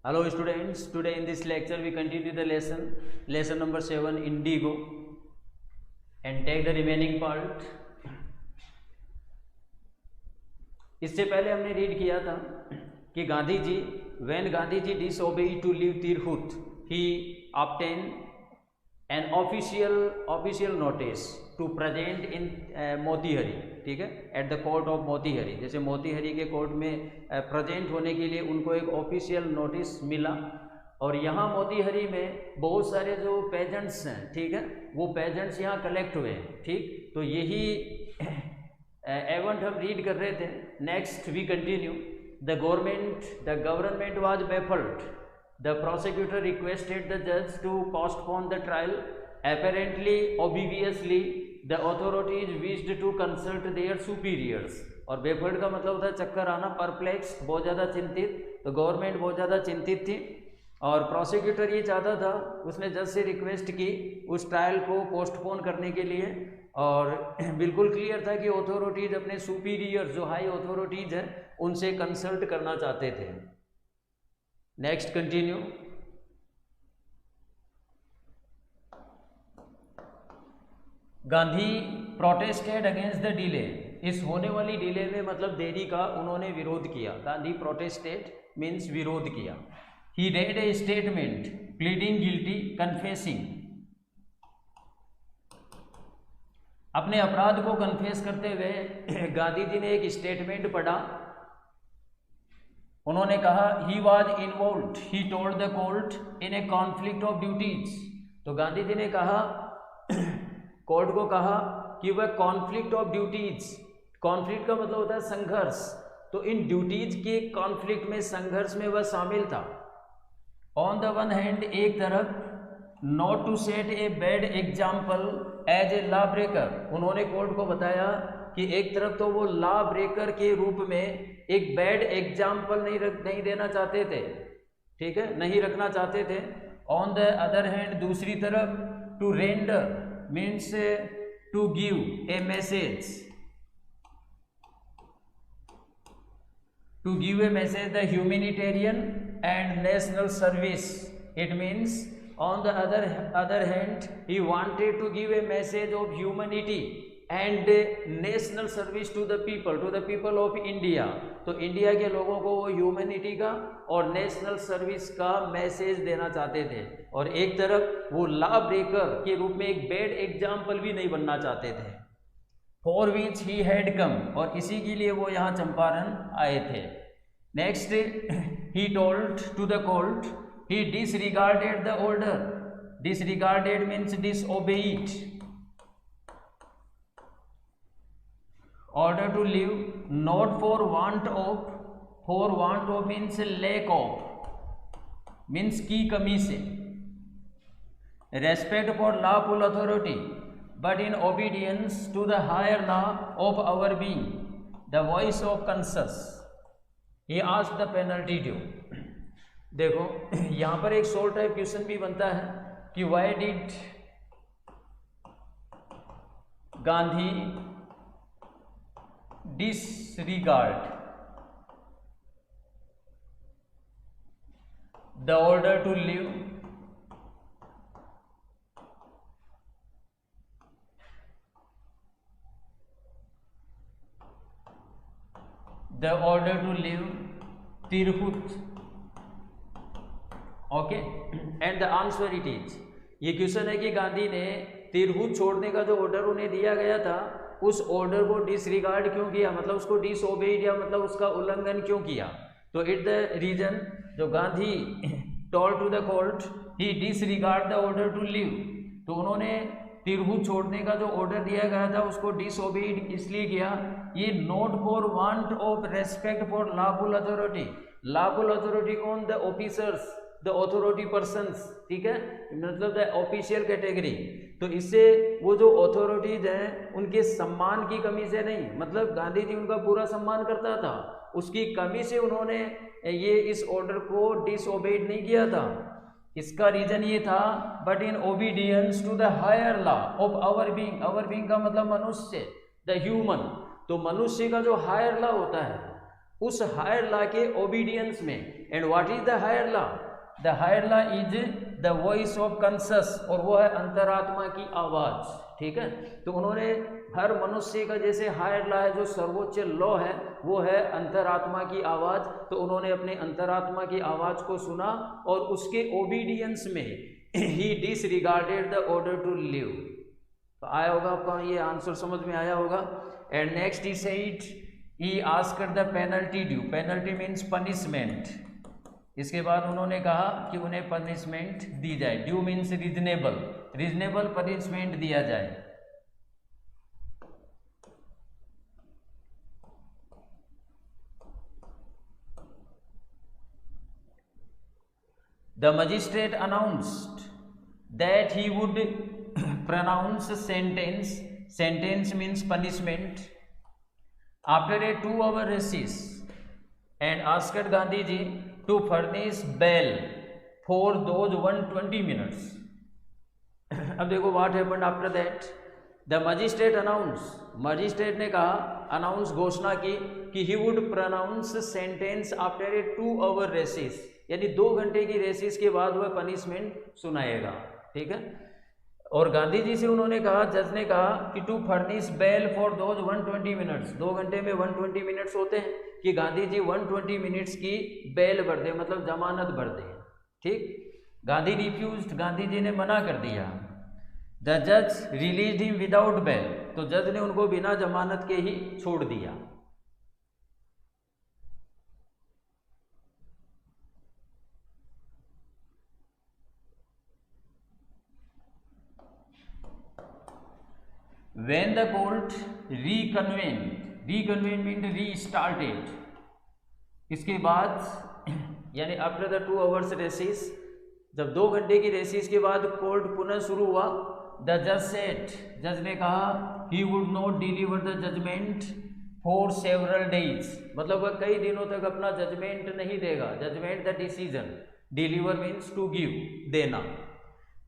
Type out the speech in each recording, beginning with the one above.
Hello students, today in this lecture we continue the lesson number 7 indigo and take the remaining part. इससे पहले हमने read किया था कि गांधी जी when Gandhi ji disobeyed to leave Tirhut, he obtained an official notice to present in Motihari, ठीक है, at the court of Motihari. जैसे मोतीहरी के कोर्ट में प्रेजेंट होने के लिए उनको एक ऑफिशियल नोटिस मिला। और यहाँ मोतीहरी में बहुत सारे जो पेजेंट्स हैं, ठीक है, वो पेजेंट्स यहाँ कलेक्ट हुए हैं, ठीक। तो यही एवेंट हम रीड कर रहे थे। Next we continue. The government was baffled. The prosecutor requested the जज to postpone the trial. apparently obviously the authorities wished to consult their superiors। और बेफल्ड का मतलब होता है चक्कर आना, परप्लेक्स, बहुत ज़्यादा चिंतित। तो गवर्नमेंट बहुत ज़्यादा चिंतित थी और प्रोसिक्यूटर ये चाहता था, उसने जज से रिक्वेस्ट की उस ट्रायल को पोस्टपोन करने के लिए। और बिल्कुल क्लियर था कि अथॉरिटीज़ अपने सुपीरियर जो हाई अथॉरिटीज़ हैं उनसे कंसल्ट करना चाहते थे। Next continue. Gandhi protested against the delay. इस होने वाली डिले में मतलब देरी का उन्होंने विरोध किया। गांधी प्रोटेस्टेड मीन्स विरोध किया। He read a statement pleading guilty confessing. अपने अपराध को कन्फेस करते हुए गांधी जी ने एक स्टेटमेंट पढ़ा। उन्होंने कहा he was involved, he told the court in A conflict of duties. तो गांधी जी ने कहा, कोर्ट को कहा कि वह कॉन्फ्लिक्ट ऑफ ड्यूटीज, कॉन्फ्लिक्ट का मतलब होता है संघर्ष, तो इन ड्यूटीज के कॉन्फ्लिक्ट में, संघर्ष में वह शामिल था। ऑन द वन हैंड, एक तरफ, not to set a bad example as a law breaker. उन्होंने कोर्ट को बताया कि एक तरफ तो वो लॉ ब्रेकर के रूप में एक बैड एग्जाम्पल नहीं देना चाहते थे, ठीक है, नहीं रखना चाहते थे। ऑन द अदर हैंड, दूसरी तरफ, to render means to give a message, the humanitarian and national service. It means on the other hand he wanted to give a message of humanity and national service to the people of India। तो India के लोगों को वो humanity का और national service का message देना चाहते थे। और एक तरफ वो लॉ ब्रेकर के रूप में एक बैड एग्जाम्पल भी नहीं बनना चाहते थे। For which he had come, और इसी के लिए वो यहाँ चंपारण आए थे। Next, he told to the court he disregarded the order. Disregarded means disobeyed. Order to leave, not for want of means lack of, means की कमी से। Respect for lawful authority, but in obedience to the higher law of our being, the voice of conscience, he asked the penalty due। देखो यहाँ पर एक short type question भी बनता है कि why did Gandhi disregard the order to leave, Tirhut। Okay, and the answer it is, ये question है कि गांधी ने तिरहुत छोड़ने का जो ऑर्डर उन्हें दिया गया था उस ऑर्डर को डिसरिगार्ड क्यों किया, मतलब उसको डिसओबेड या मतलब उसका उल्लंघन क्यों किया। तो इट द रीजन, जो Gandhi told to the court he disregard the order to leave, तो उन्होंने तिरहुत छोड़ने का जो ऑर्डर दिया गया था उसको डिसओबेड इसलिए किया, ये not for want of respect for lawful authority. Lawful authority कौन? The officers, the authority persons, ठीक है, मतलब द ऑफिशियल कैटेगरी। तो इससे वो जो अथॉरिटीज हैं उनके सम्मान की कमी से नहीं, मतलब गांधी जी उनका पूरा सम्मान करता था, उसकी कमी से उन्होंने ये इस ऑर्डर को डिसओबेड नहीं किया था। इसका रीजन ये था, but in obedience to the higher law of our being. Our being का मतलब मनुष्य, द ह्यूमन। तो मनुष्य का जो हायर लॉ होता है उस हायर लॉ के ओबीडियंस में। And what is the higher law? The higher law is the voice of conscience, और वो है अंतरात्मा की आवाज। ठीक है, तो उन्होंने हर मनुष्य का जैसे हायर लॉ है, जो सर्वोच्च लॉ है, वो है अंतरात्मा की आवाज। तो उन्होंने अपने अंतरात्मा की आवाज को सुना और उसके ओबीडियंस में he disregarded the order to leave. तो आया होगा आपका ये आंसर, समझ में आया होगा। And next he said he asked the penalty due. Penalty means punishment. इसके बाद उन्होंने कहा कि उन्हें पनिशमेंट दी जाए। Due means reasonable, reasonable punishment दिया जाए। The magistrate announced that he would pronounce sentence. Sentence means punishment after a 2-hour recess, and asked Gandhiji to furnish bail for those 120 minutes. अब देखो what happened after that. The magistrate announced, magistrate ने कहा, announce घोषणा की कि he would pronounce sentence after a 2-hour recess, यानी 2 घंटे की रेसिस के बाद वह पनिशमेंट सुनाएगा। ठीक है, और गांधी जी से उन्होंने कहा, जज ने कहा कि to furnish bail for those 120 minutes. 2 घंटे में 120 मिनट्स होते हैं, कि गांधी जी 120 मिनट्स की बेल भर दें, मतलब जमानत भर दें। ठीक, गांधी रिफ्यूज्ड, गांधी जी ने मना कर दिया। द जज रिलीज्ड हिम विदाउट बेल, तो जज ने उनको बिना जमानत के ही छोड़ दिया। When the court reconvened, reconvened means restarted, इसके बाद यानी आफ्टर द 2 hours रेसिस, जब 2 घंटे की रेसिस के बाद कोर्ट पुनः शुरू हुआ, द जज सेड, जज ने कहा, he would not deliver the judgement for several days, मतलब वह कई दिनों तक अपना जजमेंट नहीं देगा। Judgement the decision, deliver means to give, देना।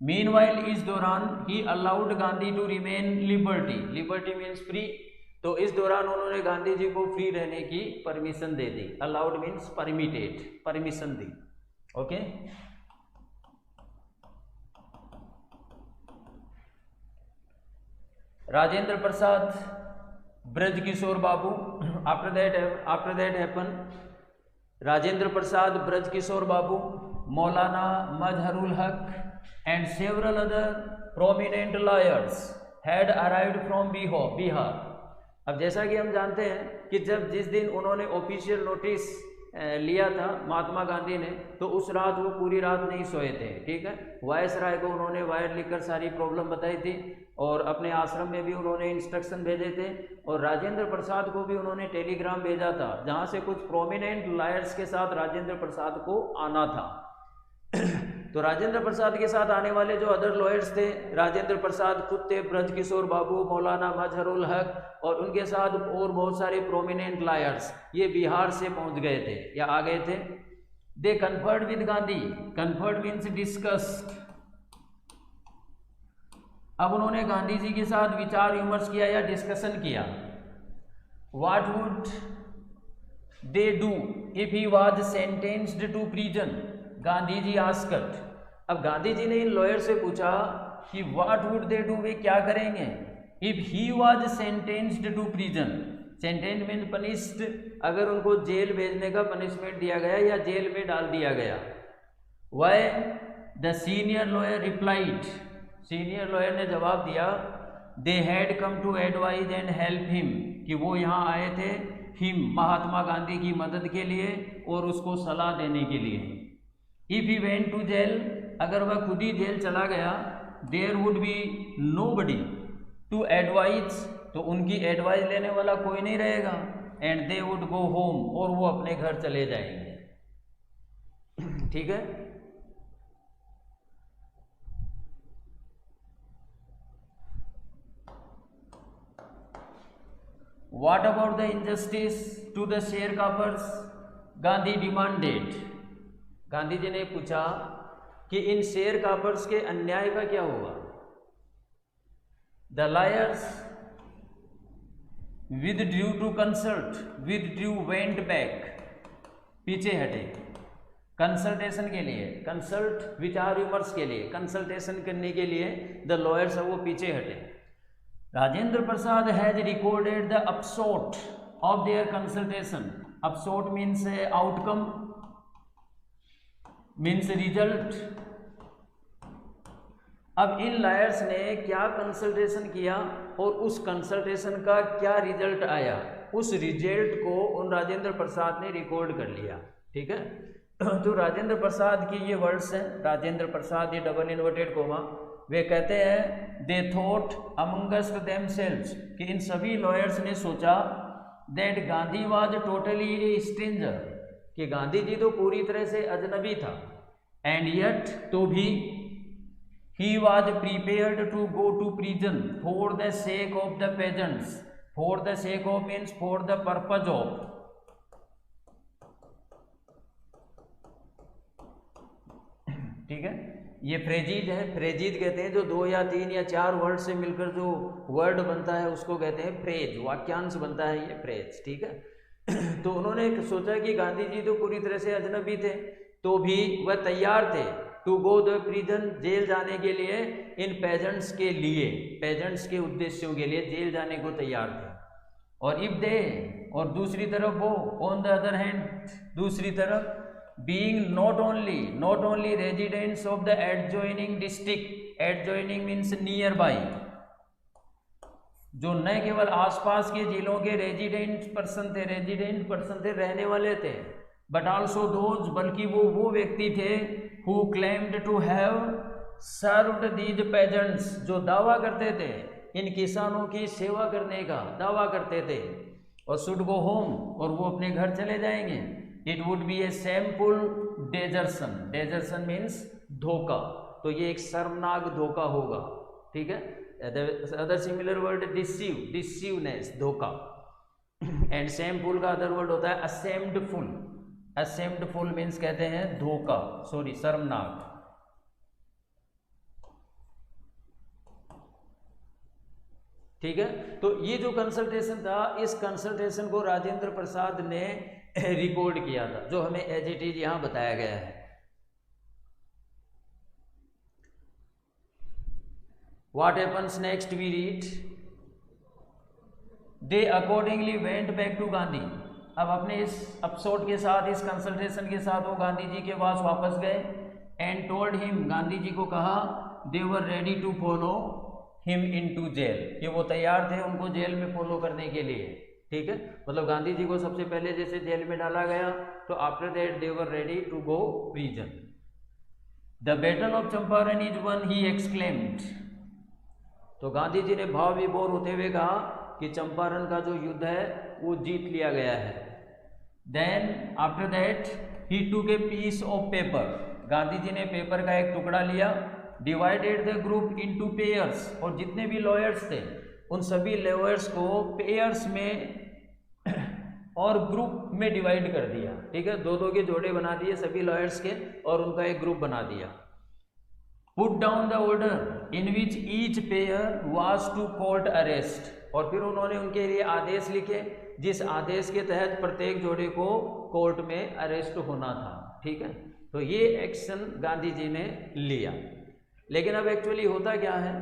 मीनवाइल इस दौरान he allowed Gandhi to remain liberty, liberty means free, तो इस दौरान उन्होंने गांधी जी को फ्री रहने की परमिशन दे दी। अलाउड मीन्स परमिटेड, परमिशन दी। Okay, Rajendra Prasad, Braj Kishore Babu, after that happen, Rajendra Prasad, Braj Kishore Babu, Maulana Mazharul हक and several other prominent lawyers had arrived from Bihar. अब जैसा कि हम जानते हैं कि जिस दिन उन्होंने ऑफिशियल नोटिस लिया था महात्मा गांधी ने, तो उस रात वो पूरी रात नहीं सोए थे। ठीक है, वायसराय को उन्होंने वायर लिखकर सारी प्रॉब्लम बताई थी, और अपने आश्रम में भी उन्होंने इंस्ट्रक्शन भेजे थे, और राजेंद्र प्रसाद को भी उन्होंने टेलीग्राम भेजा था, जहाँ से कुछ प्रोमिनेंट लॉयर्स के साथ राजेंद्र प्रसाद को आना था। तो राजेंद्र प्रसाद के साथ आने वाले जो अदर लॉयर्स थे, राजेंद्र प्रसाद खुद थे, ब्रज किशोर बाबू, मौलाना मजहरुल हक, और उनके साथ और बहुत सारे प्रोमिनेंट लॉयर्स, ये बिहार से पहुंच गए थे या आ गए थे। They conferred with Gandhi, conferred means discussed. अब उन्होंने गांधी जी के साथ विचार विमर्श किया या डिस्कशन किया। What would they do if he was sentenced to prison, Gandhi ji asked. अब गांधी जी ने इन लॉयर से पूछा कि व्हाट वुड दे डू, वे क्या करेंगे, if he was sentenced to prison. Sentence mean punished, अगर उनको जेल भेजने का पनिशमेंट दिया गया या जेल में डाल दिया गया। Why, the senior lawyer replied, senior lawyer ने जवाब दिया, they had come to advise and help him, कि वो यहाँ आए थे हिम, महात्मा गांधी की मदद के लिए और उसको सलाह देने के लिए। If he went to jail, अगर वह खुद ही जेल चला गया, there would be nobody to advise, तो उनकी एडवाइस लेने वाला कोई नहीं रहेगा, and they would go home, और वो अपने घर चले जाएंगे। ठीक है, what about the injustice to the sharecroppers, Gandhi demanded, Gandhi ji ने पूछा कि इन शेयर कापर्स के अन्याय का क्या होगा। The lawyers withdrew to consult, withdrew went back, पीछे हटे, कंसल्टेशन के लिए, कंसल्ट विचार विमर्श के लिए, कंसल्टेशन करने के लिए द लॉयर्स वो पीछे हटे। Rajendra Prasad has recorded the upshot of their consultation, upshot means outcome, means result. अब इन लॉयर्स ने क्या कंसल्टेशन किया और उस कंसल्टेशन का क्या रिजल्ट आया, उस रिजल्ट को उन राजेंद्र प्रसाद ने रिकॉर्ड कर लिया। ठीक है, तो राजेंद्र प्रसाद की ये वर्ड्स हैं, राजेंद्र प्रसाद, ये डबल इन्वर्टेड कोमा, वे कहते हैं दे थॉट अमंगस्ट देमसेल्व्स, कि इन सभी लॉयर्स ने सोचा that Gandhi was totally A stranger, कि गांधी जी तो पूरी तरह से अजनबी था, एंड येट, तो भी, he was prepared to go to prison for the sake of the peasants, for the sake of means for the purpose of, ठीक है, ये फ्रेजीज है, फ्रेजीज कहते हैं जो 2 या 3 या 4 वर्ड से मिलकर जो वर्ड बनता है उसको कहते हैं फ्रेज, वाक्यांश बनता है ये फ्रेज। ठीक है, तो उन्होंने सोचा कि गांधी जी तो पूरी तरह से अजनबी थे, तो भी वह तैयार थे to go the prison, jail जाने के लिए, इन पेजेंट्स के लिए, पेजेंट्स के उद्देश्यों के लिए जेल जाने को तैयार थे। और इफ दे, और दूसरी तरफ वो, ऑन द अदर हैंड, दूसरी तरफ, being not only residents of the adjoining district, adjoining means near by, जो न केवल आसपास के जिलों के रेजिडेंट पर्सन थे, रहने वाले थे, बट ऑल्सो दोज, बल्कि वो व्यक्ति थे who claimed to have served these peasants, जो दावा करते थे इन किसानों की सेवा करने का दावा करते थे, और should go home, और वो अपने घर चले जाएंगे। It would be a shameful desertion, desertion means धोखा, तो ये एक शर्मनाक धोखा होगा। ठीक है, अदर सिमिलर वर्ड डिसीव, डिसीवनेस, धोखा, एंड shameful का अदर वर्ड होता है ashamedful, ashamedful मीन्स कहते हैं धोखा, सॉरी शर्मनाक। ठीक है, तो ये जो कंसल्टेशन था, इस कंसल्टेशन को राजेंद्र प्रसाद ने रिकॉर्ड किया था, जो हमें एज इट इज यहां बताया गया है। What happens next we read, they accordingly went back to Gandhi. अब अपने इस अपसोट के साथ, इस कंसल्टेशन के साथ वो गांधी जी के पास वापस गए, and told him, Gandhi ji को कहा, they were ready to follow him into jail, कि वो तैयार थे उनको जेल में फॉलो करने के लिए। ठीक है, मतलब गांधी जी को सबसे पहले जैसे जेल में डाला गया, तो after that they were ready to go prison. The battle of Champaran is won, he exclaimed, तो गांधी जी ने भाव विभोर होते हुए कहा कि चंपारण का जो युद्ध है वो जीत लिया गया है। Then after that he took a piece of paper, Gandhi ji ने पेपर का एक टुकड़ा लिया, divided the group into pairs, और जितने भी लॉयर्स थे उन सभी लॉयर्स को पेयर्स में और ग्रुप में डिवाइड कर दिया। ठीक है, 2-2 के जोड़े बना दिए सभी लॉयर्स के, और उनका एक ग्रुप बना दिया। Put down the order in which each pair was to court arrest, और फिर उन्होंने उनके लिए आदेश लिखे जिस आदेश के तहत प्रत्येक जोड़े को कोर्ट में अरेस्ट होना था। ठीक है, तो ये एक्शन गांधी जी ने लिया। लेकिन अब एक्चुअली होता क्या है,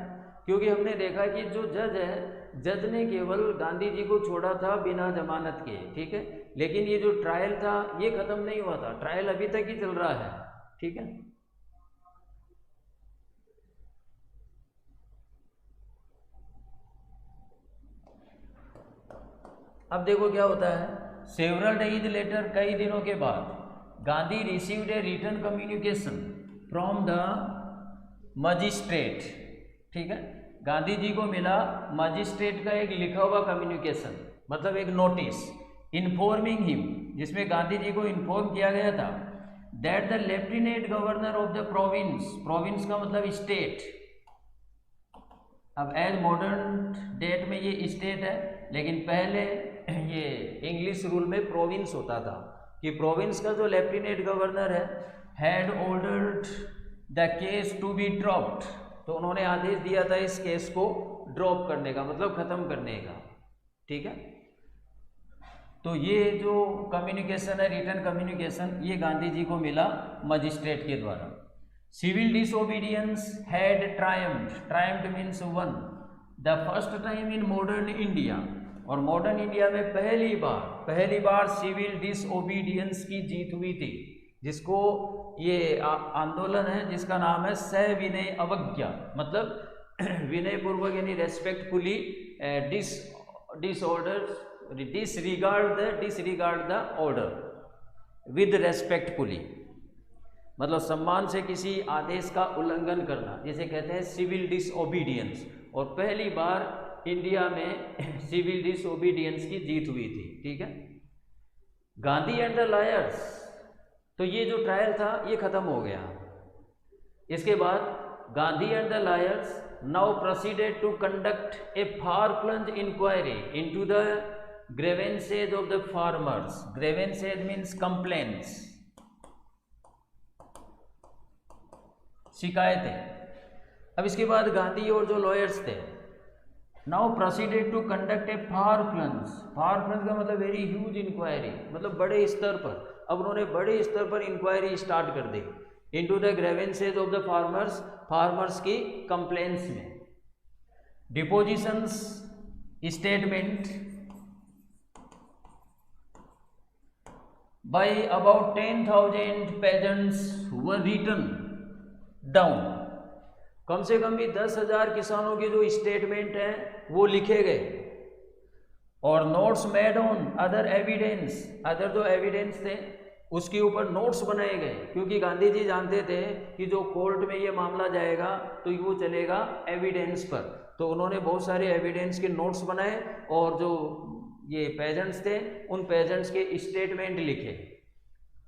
क्योंकि हमने देखा कि जो जज है, जज ने केवल गांधी जी को छोड़ा था बिना जमानत के। ठीक है, लेकिन ये जो ट्रायल था ये खत्म नहीं हुआ था, ट्रायल अभी तक ही चल रहा है। ठीक है, अब देखो क्या होता है, सेवरल डेज लेटर, कई दिनों के बाद, Gandhi received a written communication from the magistrate. ठीक है, गांधी जी को मिला मजिस्ट्रेट का एक लिखा हुआ कम्युनिकेशन, मतलब एक नोटिस, इन्फॉर्मिंग हिम, जिसमें गांधी जी को इन्फॉर्म किया गया था that the lieutenant governor of the province, province का मतलब स्टेट, अब एज मॉडर्न डेट में ये स्टेट है, लेकिन पहले ये इंग्लिश रूल में प्रोविंस होता था, कि प्रोविंस का जो लेफ्टिनेंट गवर्नर है, had ordered the case to be dropped, तो उन्होंने आदेश दिया था इस केस को ड्रॉप करने का, मतलब खत्म करने का। ठीक है, तो ये जो कम्युनिकेशन है, रिटर्न कम्युनिकेशन, ये गांधी जी को मिला मजिस्ट्रेट के द्वारा। Civil disobedience had triumphed means one the first time in modern India, और मॉडर्न इंडिया में पहली बार सिविल डिसोबीडियंस की जीत हुई थी, जिसको ये आंदोलन है जिसका नाम है सविनय अवज्ञा, मतलब विनय पूर्वक यानी respectfully disregard the order with respectfully, मतलब सम्मान से किसी आदेश का उल्लंघन करना, जिसे कहते हैं सिविल डिसओबीडियंस। और पहली बार इंडिया में सिविल डिसओबीडियंस की जीत हुई थी, ठीक है। गांधी एंड द लायर्स, तो ये जो ट्रायल था ये खत्म हो गया। इसके बाद Gandhi and the lawyers now proceeded to conduct a far flung inquiry into the grievances of the farmers. Grievances means complaints, शिकायतें। अब इसके बाद गांधी और जो लॉयर्स थे now proceeded to conduct a far flung का मतलब वेरी ह्यूज इंक्वायरी, मतलब बड़े स्तर पर। अब उन्होंने बड़े स्तर पर इंक्वायरी स्टार्ट कर दी into the grievances of the farmers की कंप्लेंट्स में। Depositions statement by about 10,000 peasants were written down। कम से कम भी 10,000 किसानों के जो स्टेटमेंट हैं वो लिखे गए, और नोट्स मेड ऑन अदर जो एविडेंस थे उसके ऊपर नोट्स बनाए गए, क्योंकि गांधी जी जानते थे कि जो कोर्ट में ये मामला जाएगा तो वो चलेगा एविडेंस पर। तो उन्होंने बहुत सारे एविडेंस के नोट्स बनाए, और जो ये पेजेंट्स थे उन पेजेंट्स के स्टेटमेंट लिखे।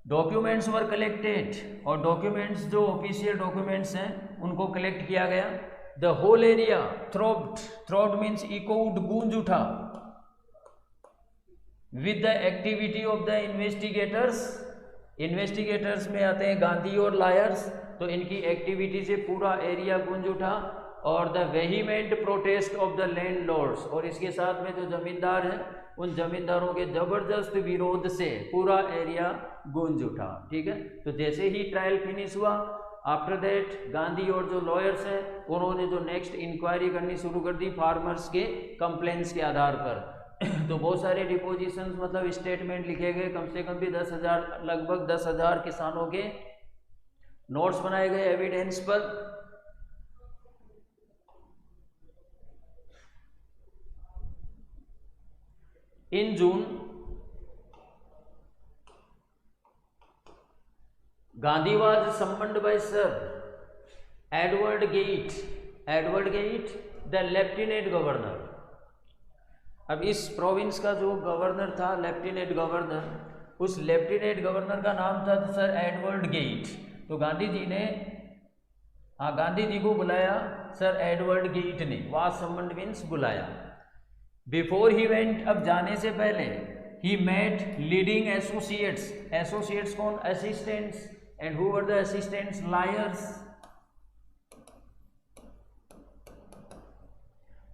डॉक्यूमेंट्स वर कलेक्टेड, और डॉक्यूमेंट्स जो ऑफिशियल डॉक्यूमेंट्स हैं उनको कलेक्ट किया गया। The whole area throbbed means echoed, गूंज उठा, with the activity of the investigators में आते हैं गांधी और लायर्स, तो इनकी एक्टिविटी से पूरा एरिया गूंज उठा। और the vehement protest of the landlords, और इसके साथ में जो जमींदार हैं उन जमींदारों के जबरदस्त विरोध से पूरा एरिया गूंज उठा, ठीक है। तो जैसे ही ट्रायल फिनिश हुआ, आफ्टर दैट गांधी और जो लॉयर्स हैं उन्होंने जो नेक्स्ट इंक्वायरी करनी शुरू कर दी फार्मर्स के कंप्लेंट्स के आधार पर। तो बहुत सारे डिपोजिशंस मतलब स्टेटमेंट लिखे गए, कम से कम भी 10,000 लगभग 10,000 किसानों के नोट्स बनाए गए एविडेंस पर। In June Gandhi was summoned by sir Edward Gait the lieutenant governor. अब इस प्रोविंस का जो गवर्नर था, लेफ्टिनेंट गवर्नर, उस लेफ्टिनेंट गवर्नर का नाम था सर एडवर्ड गेट। तो गांधी जी को बुलाया सर एडवर्ड गेट ने, वाज सम्मन्ड मीन्स बुलाया। बिफोर ही वेंट, अब जाने से पहले, ही मेट लीडिंग एसोसिएट्स कौन? Assistants. And who were the assistants? Lawyers.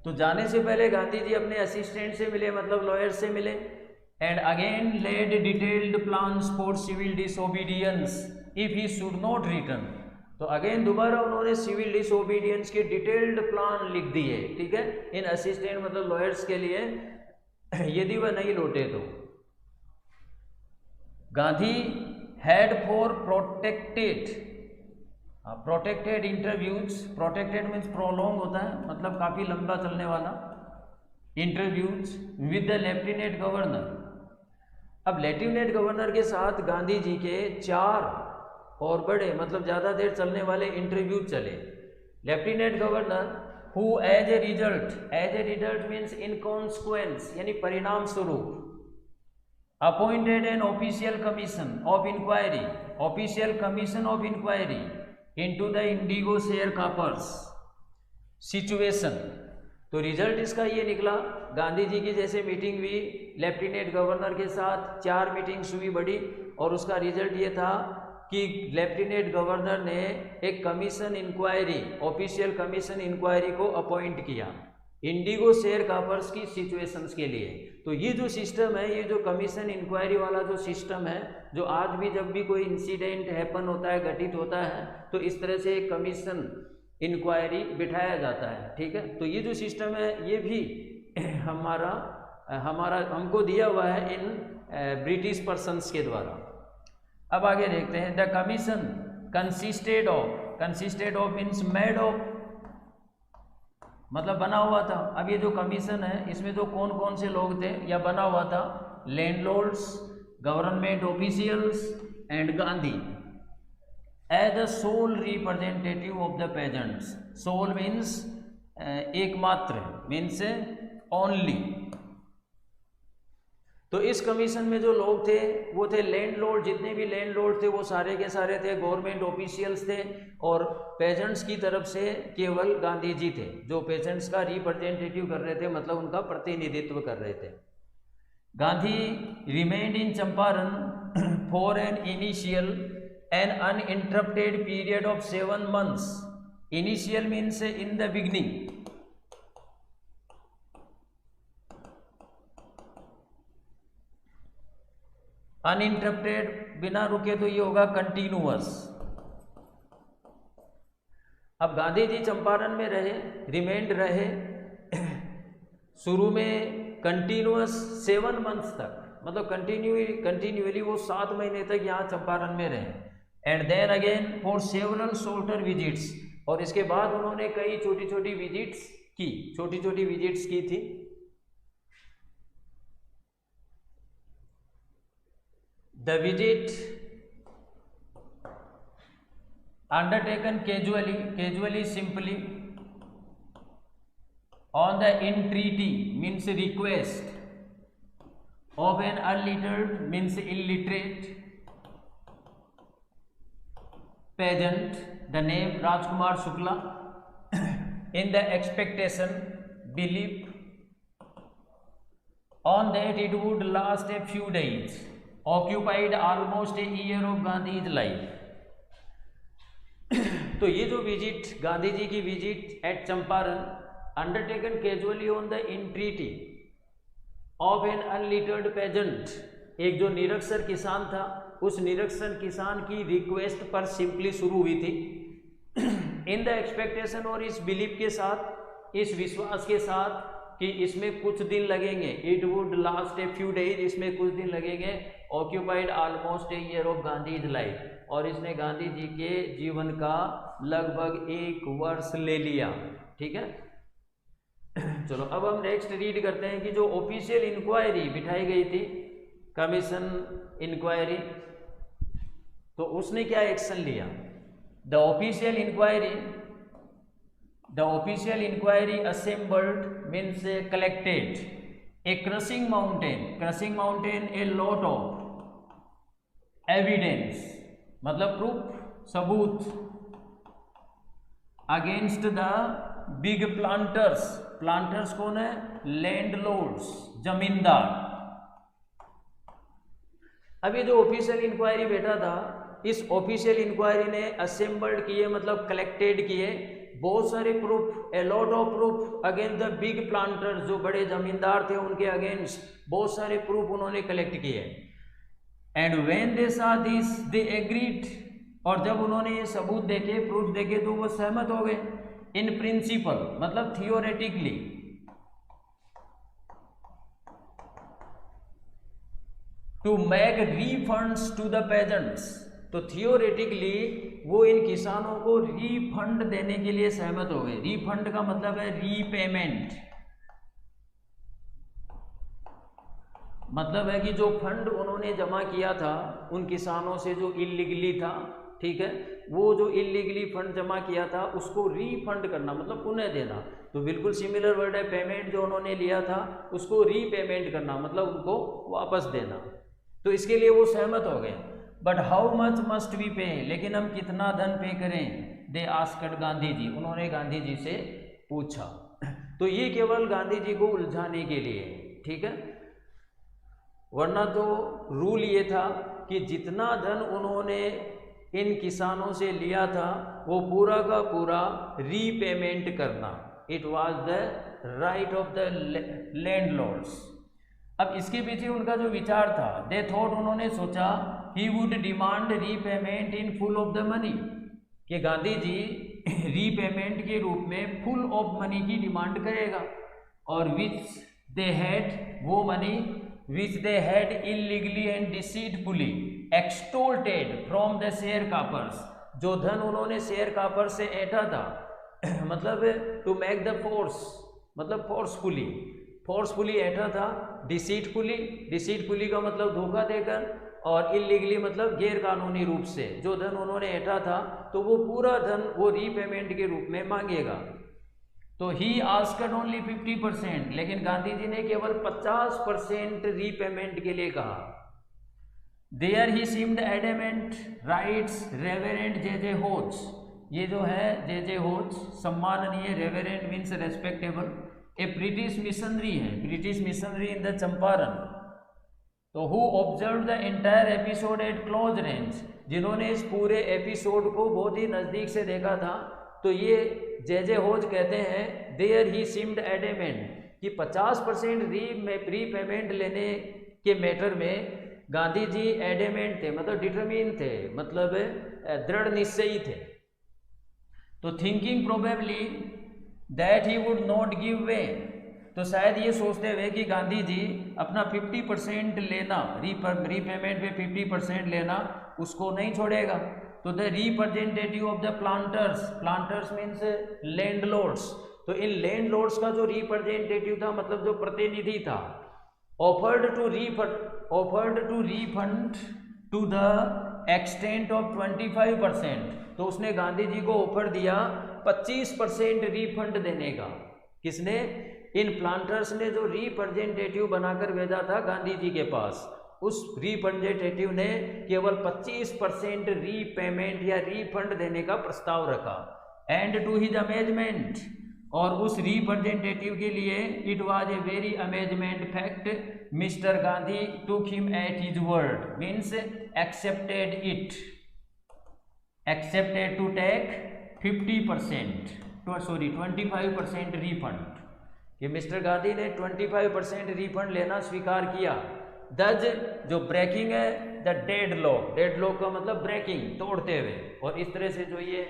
तो जाने से पहले गांधी जी अपने असिस्टेंट से मिले, मतलब लॉयर्स से मिले। And again laid detailed plans for civil disobedience if he should not return. तो अगेन दोबारा उन्होंने सिविल डिसोबीडियंस के डिटेल्ड प्लान लिख दिए, ठीक है, इन असिस्टेंट मतलब लॉयर्स के लिए, यदि वह नहीं लौटे तो। Gandhi had for protected interviews, protected means prolong होता है, मतलब काफी लंबा चलने वाला, interviews with the lieutenant governor. अब लेफ्टिनेंट गवर्नर के साथ गांधी जी के 4 और बड़े मतलब ज़्यादा देर चलने वाले इंटरव्यू चले। Lieutenant governor who as a result means in consequence यानी परिणाम स्वरूप, appointed an official commission of inquiry into the indigo sharecroppers situation. तो रिजल्ट इसका ये निकला, गांधी जी की जैसे मीटिंग हुई लेफ्टिनेंट गवर्नर के साथ, 4 मीटिंग्स हुई बड़ी, और उसका रिजल्ट ये था कि लेफ्टिनेंट गवर्नर ने एक commission inquiry, official commission inquiry को अपॉइंट किया इंडिगो शेयर कापर्स की सिचुएशंस के लिए। तो ये जो सिस्टम है, ये जो कमीशन इंक्वायरी वाला जो सिस्टम है, जो आज भी जब भी कोई इंसिडेंट हैपन होता है, घटित होता है, तो इस तरह से एक कमीशन इंक्वायरी बिठाया जाता है, ठीक है। तो ये जो सिस्टम है ये भी हमारा हमको दिया हुआ है इन ब्रिटिश पर्सन्स के द्वारा। अब आगे देखते हैं। The commission consisted of means made of, मतलब बना हुआ था। अब ये जो कमीशन है इसमें तो कौन कौन से लोग थे या बना हुआ था? Landlords, government officials and Gandhi as the sole representative of the peasants. Sole means एकमात्र, मीन्स ओनली। तो इस कमीशन में जो लोग थे वो थे लैंडलॉर्ड, जितने भी लैंडलॉर्ड थे वो सारे के सारे थे, गवर्नमेंट ऑफिशियल्स थे, और पेजेंट्स की तरफ से केवल गांधी जी थे जो पेजेंट्स का रिप्रेजेंटेटिव कर रहे थे, मतलब उनका प्रतिनिधित्व कर रहे थे। Gandhi remained in Champaran for an initial an uninterrupted period of 7 months। Initial means in the beginning, uninterrupted बिना रुके तो ये होगा कंटिन्यूअस। अब गांधी जी चंपारण में रहे, रिमेंड रहे शुरू में कंटिन्यूअस 7 months तक, मतलब कंटिन्यूअली वो 7 महीने तक यहाँ चंपारण में रहे। And then again for several shorter visits, और इसके बाद उन्होंने कई छोटी छोटी विजिट्स की थी। The visit undertaken casually, simply on the entreaty means request of an unlettered means illiterate peasant, the name Rajkumar Shukla, in the expectation, belief on that it would last a few days, occupied almost a year of Gandhi's life। तो ये जो visit, Gandhi ji की visit at Champaran, undertaken casually on the entreaty of an unlettered peasant, एक जो निरक्षर किसान था, उस निरक्षर किसान की रिक्वेस्ट पर सिंपली शुरू हुई थी। इन द एक्सपेक्टेशन, और इस बिलीफ के साथ, इस विश्वास के साथ कि इसमें कुछ दिन लगेंगे, it would last a few days, इसमें कुछ दिन लगेंगे, occupied almost a year of Gandhi is life, और इसने गांधी जी के जीवन का लगभग 1 वर्ष ले लिया, ठीक है। चलो अब हम नेक्स्ट रीड करते हैं कि जो ऑफिशियल इंक्वायरी बिठाई गई थी, कमीशन इंक्वायरी, तो उसने क्या एक्शन लिया। The official inquiry assembled means collected a crushing mountain a lot of evidence, मतलब प्रूफ, सबूत, अगेंस्ट द बिग प्लांटर्स कौन है? लैंडलॉर्ड्स, जमींदार। अब ये जो ऑफिशियल इंक्वायरी बैठा था, इस ऑफिशियल इंक्वायरी ने असेंबल्ड किए, मतलब कलेक्टेड किए बहुत सारे proof, A lot of proof against the big planters, जो बड़े जमींदार थे उनके अगेंस्ट बहुत सारे प्रूफ उन्होंने कलेक्ट किए। And when they saw this they agreed, और जब उन्होंने ये सबूत देखे, प्रूफ देखे, तो वो सहमत हो गए। इन प्रिंसिपल, मतलब theoretically, to make refunds to the peasants, तो थियोरेटिकली वो इन किसानों को रीफंड देने के लिए सहमत हो गए। रीफंड का मतलब है रीपेमेंट, मतलब है कि जो फंड उन्होंने जमा किया था उन किसानों से जो इल्लीगली था, ठीक है, वो जो इल्लीगली फंड जमा किया था उसको रीफंड करना, मतलब पुनः देना। तो बिल्कुल सिमिलर वर्ड है, पेमेंट जो उन्होंने लिया था उसको रीपेमेंट करना, मतलब उनको वापस देना। तो इसके लिए वो सहमत हो गए। But how much must we pay, लेकिन हम कितना धन पे करें? दे आस्क्ड गांधी जी, उन्होंने गांधी जी से पूछा। तो ये केवल गांधी जी को उलझाने के लिए, ठीक है, वरना तो रूल ये था कि जितना धन उन्होंने इन किसानों से लिया था वो पूरा का पूरा रीपेमेंट करना। It was the right of the landlords. अब इसके पीछे उनका जो विचार था, दे थॉट, उन्होंने सोचा, he would demand repayment in full of the money, कि गांधी जी रीपेमेंट के रूप में फुल ऑफ मनी की डिमांड करेगा, और विच दे हैड, वो money which they had illegally and deceitfully extorted from the sharecroppers, जो धन उन्होंने शेयर कापर से ऐंठा था, मतलब टू मेक द फोर्स, मतलब फोर्सफुली ऐंठा था, डिसीटफुली का मतलब धोखा देकर, और इलीगली मतलब गैर कानूनी रूप से जो धन उन्होंने ऐंठा था, तो वो पूरा धन वो रीपेमेंट के रूप में मांगेगा। तो ही आस्क्ड ओनली 50%, लेकिन गांधी जी ने केवल 50% रीपेमेंट के लिए कहा। There he seemed adamant, writes Reverend J Hodge, ये जो है जे होज सम्माननीय, reverend means respectable, a British missionary है, British missionary in the Champaran, तो who observe the entire episode at close range, जिन्होंने इस पूरे एपिसोड को बहुत ही नज़दीक से देखा था। तो ये जे होज कहते हैं, देयर ही सीम्ड एडमेंट, कि 50% रीपेमेंट लेने के मैटर में गांधी जी एडमेंट थे, मतलब डिटरमिन थे, मतलब दृढ़ निश्चयी थे। तो thinking probably that he would not give way, तो शायद ये सोचते हुए कि गांधी जी अपना 50% लेना, रीपेमेंट में 50% लेना, उसको नहीं छोड़ेगा। तो the representative of the planters means landlords, तो इन लैंडलॉर्ड्स का जो रिप्रेजेंटेटिव था, मतलब जो प्रतिनिधि था, offered to refund to the extent of 25%, तो उसने गांधी जी को ऑफर दिया 25% रीफंड देने का। किसने? इन प्लांटर्स ने जो रिप्रेजेंटेटिव बनाकर भेजा था गांधी जी के पास, उस रिप्रेजेंटेटिव ने केवल 25% रीपेमेंट या रीफंड देने का प्रस्ताव रखा। एंड टू हिज अमेजमेंट, और उस रिप्रेजेंटेटिव के लिए it was a very amazement fact, mister Gandhi took him at his word, means accepted to take 25% refund, कि मिस्टर गांधी ने 25% रीफंड लेना स्वीकार किया। दज, जो ब्रेकिंग है द डेडलॉक का मतलब ब्रेकिंग, तोड़ते हुए, और इस तरह से जो ये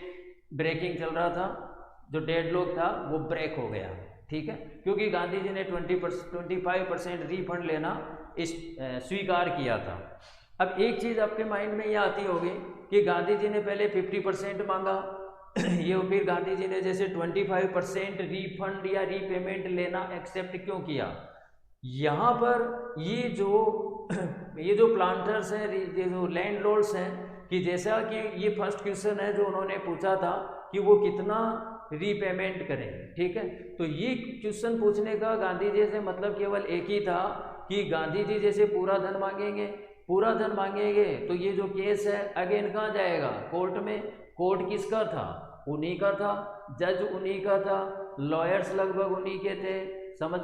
ब्रेकिंग चल रहा था, जो डेडलॉक था वो ब्रेक हो गया, ठीक है, क्योंकि गांधी जी ने 25% रीफंड लेना स्वीकार किया था। अब एक चीज़ आपके माइंड में ये आती होगी कि गांधी जी ने पहले 50% मांगा, ये फिर गांधी जी ने जैसे 25% रीफंड या रीपेमेंट लेना एक्सेप्ट क्यों किया। यहाँ पर ये जो प्लांटर्स हैं, ये जो लैंडलॉर्ड्स हैं, कि जैसा कि ये फर्स्ट क्वेश्चन है जो उन्होंने पूछा था कि वो कितना रीपेमेंट करें, ठीक है, तो ये क्वेश्चन पूछने का गांधी जी से मतलब केवल एक ही था कि गांधी जी जैसे पूरा धन मांगेंगे तो ये जो केस है अगेन कहाँ जाएगा? कोर्ट में। कोर्ट किसका था? उन्हीं का था, जज उन्हीं का था, लॉयर्स लगभग उन्हीं के थे, समझ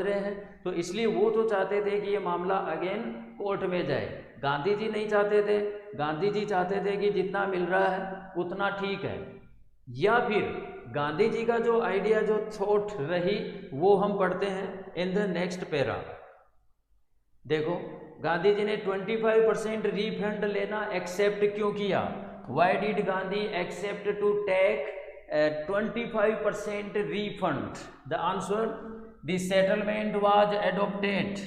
रहे हैं। तो इसलिए वो तो चाहते थे कि ये मामला अगेन कोर्ट में जाए, गांधी जी नहीं चाहते थे। गांधी जी चाहते थे कि जितना मिल रहा है उतना ठीक है। या फिर गांधी जी का जो आइडिया, जो थॉट रही, वो हम पढ़ते हैं इन द नेक्स्ट पैरा। देखो, गांधी जी ने 25% रीफंड लेना एक्सेप्ट क्यों किया? Why did Gandhi accept to take 25% refund? The answer: the settlement was adopted.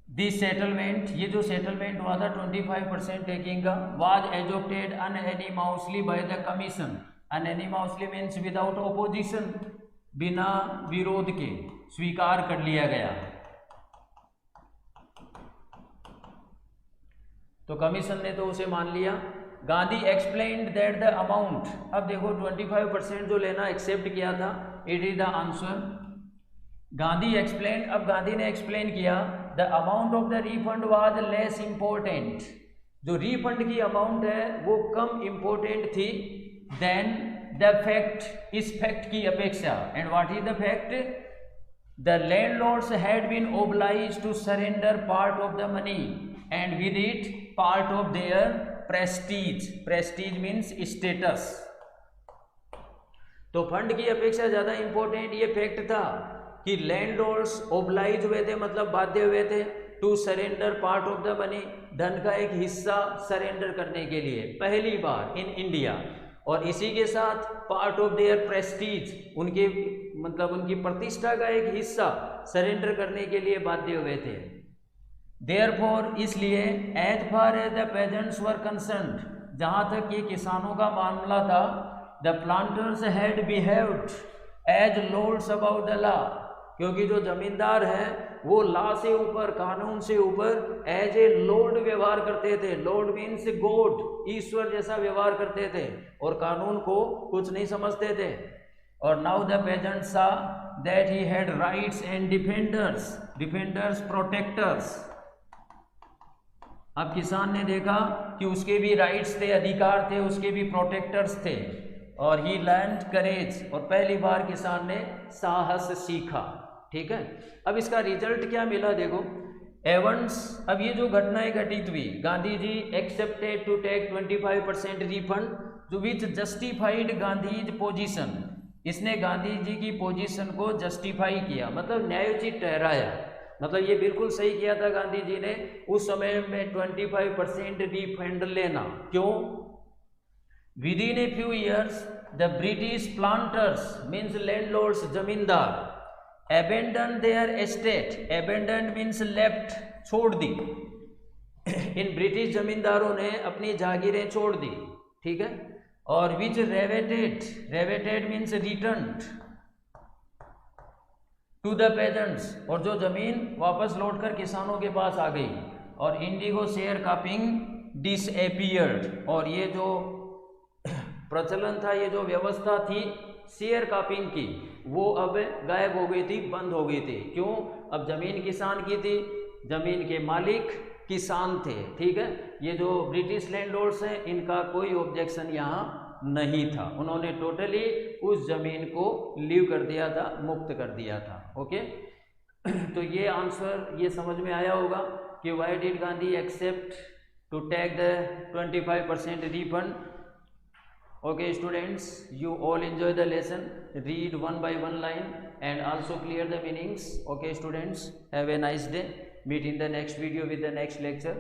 The settlement, ये जो settlement हुआ था 25% टेकिंग का, was adopted unanimously by the commission. Unanimously means without opposition, बिना विरोध के स्वीकार कर लिया गया। तो कमीशन ने तो उसे मान लिया। Gandhi explained that the amount, अब देखो 25% जो लेना एक्सेप्ट किया था, it is the answer. Gandhi explain, अब गांधी ने एक्सप्लेन किया, the amount of the refund was less important, जो रिफंड की अमाउंट है वो कम इम्पोर्टेंट थी देन द फैक्ट, इस फैक्ट की अपेक्षा। And what is the fact? The landlords had been obliged to surrender part of the money and with it part of their prestige means status। तो fund की अपेक्षा ज़्यादा important ये fact था कि लैंडलॉर्ड्स ओब्लाइज हुए थे, मतलब बाध्य हुए थे to surrender part of the money, धन का एक हिस्सा सरेंडर करने के लिए पहली बार इन इंडिया, और इसी के साथ पार्ट ऑफ देयर प्रेस्टीज, उनके मतलब उनकी प्रतिष्ठा का एक हिस्सा सरेंडर करने के लिए बाध्य हुए थे। देयरफॉर, इसलिए as far as the peasants were concerned, जहाँ तक ये किसानों का मामला था, the planters had behaved as lords about the law, क्योंकि जो जमींदार हैं वो लॉ से ऊपर, कानून से ऊपर एज ए लॉर्ड व्यवहार करते थे। लॉर्ड मीन्स गॉड, ईश्वर जैसा व्यवहार करते थे और कानून को कुछ नहीं समझते थे। और नाउ द पेजेंट्स सा that he had rights and defenders, defenders protectors. अब किसान ने देखा कि उसके भी राइट्स थे, अधिकार थे, उसके भी प्रोटेक्टर्स थे, और ही लर्न्ड करेज, और पहली बार किसान ने साहस सीखा। ठीक है, अब इसका रिजल्ट क्या मिला देखो, एवंस, अब ये जो घटनाएं घटित हुई, Gandhi ji accepted to take 25% refund जो विच जस्टिफाइड गांधीज पोजीशन, इसने गांधी जी की पोजीशन को जस्टिफाई किया, मतलब न्यायोचित ठहराया, मतलब ये बिल्कुल सही किया था गांधी जी ने उस समय में 25% रिफंड लेना। क्यों? With in a few years the British planters means landlords, जमींदार, abandoned their estate, abandoned means left, छोड़ दी। इन ब्रिटिश जमींदारों ने अपनी जागीरें छोड़ दी, ठीक है, और which reverted, reverted means returned to the peasants, और जो जमीन वापस लौटकर किसानों के पास आ गई, और इंडिगो शेयर कापिंग disappeared, और ये जो प्रचलन था, ये जो व्यवस्था थी शेयर कापिंग की, वो अब गायब हो गई थी, बंद हो गई थी। क्यों? अब जमीन किसान की थी, जमीन के मालिक किसान थे, ठीक है। ये जो ब्रिटिश लैंडलॉर्ड्स हैं, इनका कोई ऑब्जेक्शन यहाँ नहीं था, उन्होंने टोटली उस जमीन को लीव कर दिया था, मुक्त कर दिया था। ओके, तो ये आंसर ये समझ में आया होगा कि why did Gandhi accept to take the 25% refund. Okay students, you all enjoy the lesson, read one by one line and also clear the meanings. Okay students, have a nice day, meet in the next video with the next lecture.